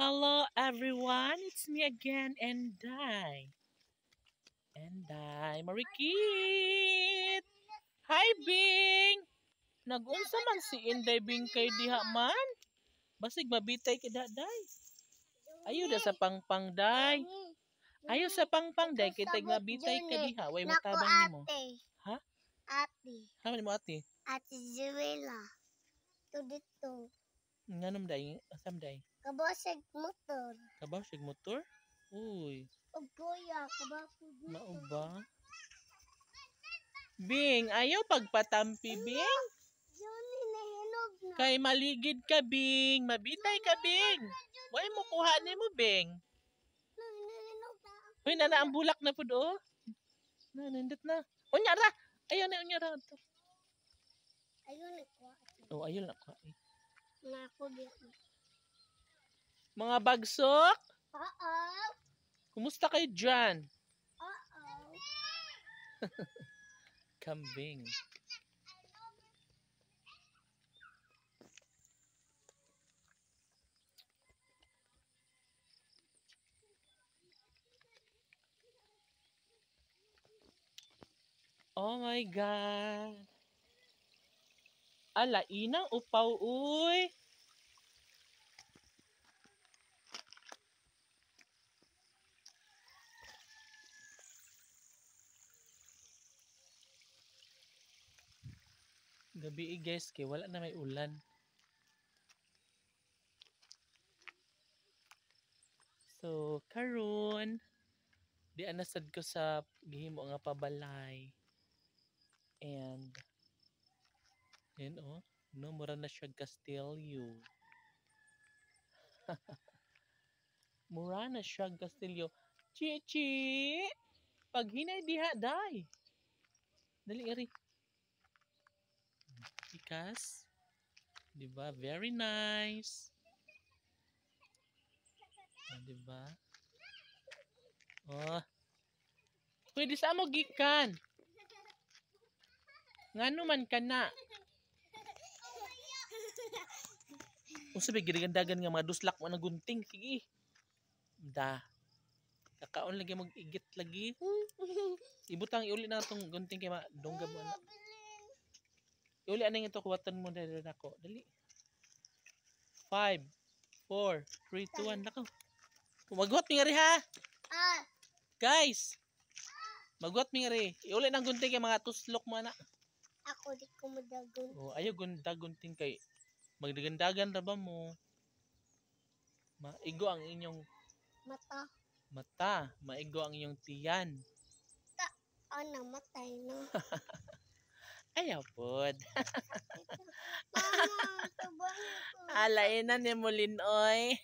Hello everyone, it's me again, Enday. Enday, Marikit! Hi, Bing! Nag-unsa man si Enday Bing kay diha man? Basig mabitay kay daday. Ayo da sa pangpang day. Ayo sa pangpang day kitay mabitay ka diha, way matabang nimo. Ha? Ate. Ha mo ate? Ate Zuela. To dito. Nganom day, asam day? Kabosig motor. Kabaw sig motor? Uy, O kuya, kabosig motor. mao ba? Bing, ayaw pagpatampi, Bing. Johnny, nahinog na. Kay maligid ka, Bing. Mabitay ka, Bing. Way mo kuha ni mo, Bing. Nahinog na. Uy, nana ang bulak na po do. Nandit na. Unyara! Ayaw na, unyara. Ayun, nagkuha. Oh, ayaw na kuha. Nga ako dito. Mga bagsok, Oo. kumusta kayo dyan? Oo. Kambing. Oh my God. Ala, inang upaw, uy. Gabi guys, kay wala na may ulan. So, karon di anasad ko sa gihimo nga pabalay. And yan oh, no mura na siya Castillo. Mura na siya Castillo. Chichi! Pag hinay diha day. Dali ari. Ikas. Diba? Very nice. Oh, diba? Oh. Pwede sa mo gikan. Ngano man ka na. Kung sabi, girigandagan nga mga duslak mo na gunting. Sige. Da. Kakaon lagi mag-igit lagi. Ibutang iuli na itong gunting kay madunggab mo na. Iuli anong ito, kuwatan mo dali na ako. Dali. 5, 4, 3, 2, 1. Nako. Magwat mi nga rin ha. Guys. Magwat mi nga rin. Iuli ng gunting kay mga tuslok mo na. Ako di ko madagon. Oh, ayaw gunting kay magdagandagan ra ba mo? Maigo ang inyong mata, maigo ang inyong tiyan. Namatay na. Ayaw pod. Mama, tabang ito. Alainan ni Molinoy.